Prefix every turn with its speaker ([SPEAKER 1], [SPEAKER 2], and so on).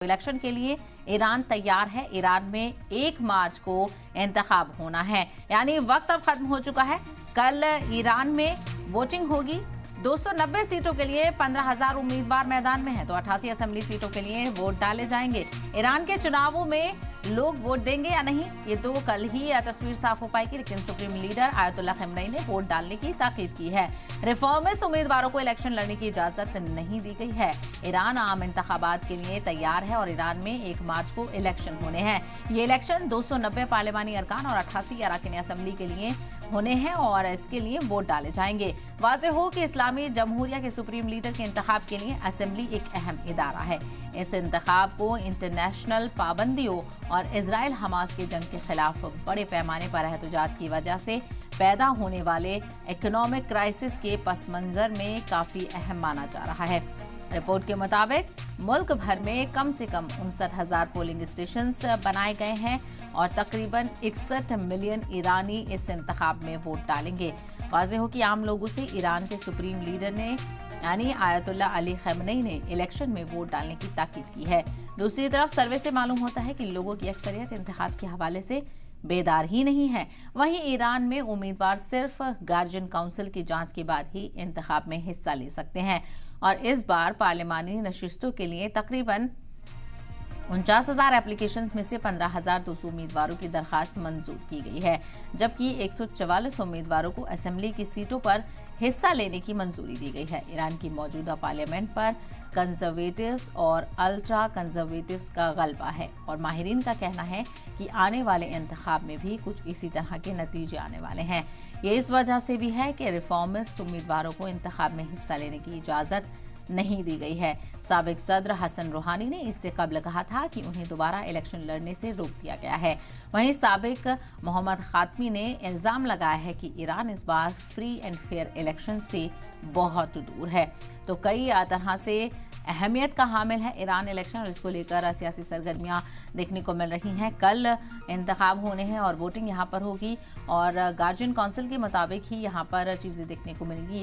[SPEAKER 1] Election के लिए Iran तैयार है। ईरान में 1 मार्च को इंतखाब होना है, यानी वक्त अब खत्म हो चुका है। कल ईरान में वोटिंग होगी। 290 सीटों के लिए 15,000 उम्मीदवार मैदान में हैं, तो 88 असेंबली सीटों के लिए वोट डाले जाएंगे। ईरान के चुनावों में लोग वोट देंगे या नहीं, ये तो कल ही तस्वीर साफ हो पाएगी। लेकिन सुप्रीम लीडर आयतुल्लाह खamenei ने वोट डालने की ताकीद की है। रिफॉर्मिस्ट उम्मीदवारों को इलेक्शन लड़ने की इजाजत नहीं दी गई है। ईरान आम इंतखाबात के लिए तैयार है और ईरान में 1 मार्च को इलेक्शन होने हैं। ये इलेक्शन 290 पार्लिमानी अरकान और 88 अरकान असेंबली के लिए होने हैं और इसके लिए वोट डाले जाएंगे। वाज़ेह हो कि इस्लामी जमहूरिया के सुप्रीम लीडर के इंतखाब के लिए असेंबली एक अहम इदारा है। इस इंतखाब को इंटरनेशनल पाबंदियों और इजराइल हमास के जंग के खिलाफ बड़े पैमाने पर एहतजाज की वजह से पैदा होने वाले इकोनॉमिक क्राइसिस के पस मंजर में काफी अहम माना जा रहा है। रिपोर्ट के मुताबिक मुल्क भर में कम से कम 59,000 पोलिंग स्टेशन बनाए गए हैं और तकरीबन 61 मिलियन ईरानी इस इंतखाब में वोट डालेंगे। वाज़ेह हो कि आम लोगों से ईरान के सुप्रीम लीडर ने यानी आयतुल्लाह अली खamenei ने इलेक्शन में वोट डालने की ताकीद की है। दूसरी तरफ सर्वे से मालूम होता है कि लोगों की अक्सरियत इंतखाब के हवाले से बेदार ही नहीं है। वहीं ईरान में उम्मीदवार सिर्फ गार्जियन काउंसिल की जांच के बाद ही इंतखाब में हिस्सा ले सकते हैं और इस बार पार्लिमानी नशिस्तों के लिए तकरीबन 49,000 एप्लीकेशंस में से 15,200 उम्मीदवारों की दरखास्त मंजूर की गई है, जबकि 144 उम्मीदवारों को असेंबली की सीटों पर हिस्सा लेने की मंजूरी दी गई है। ईरान की मौजूदा पार्लियामेंट पर कंजर्वेटिव्स और अल्ट्रा कंजर्वेटिव्स का गलबा है और माहिरीन का कहना है कि आने वाले इंतखाब में भी कुछ इसी तरह के नतीजे आने वाले हैं। ये इस वजह से भी है कि रिफॉर्मिस्ट उम्मीदवारों को इंतखाब में हिस्सा लेने की इजाज़त नहीं दी गई है। साबिक सदर हसन रूहानी ने इससे कबल कहा था कि उन्हें दोबारा इलेक्शन लड़ने से रोक दिया गया है। वहीं साबिक मोहम्मद खातमी ने इल्जाम लगाया है कि ईरान इस बार फ्री एंड फेयर इलेक्शन से बहुत दूर है। तो कई तरह से अहमियत का हामिल है ईरान इलेक्शन और इसको लेकर सियासी सरगर्मियां देखने को मिल रही हैं। कल इंतखाब होने हैं और वोटिंग यहाँ पर होगी और गार्जियन काउंसिल के मुताबिक ही यहाँ पर चीज़ें देखने को मिलेंगी।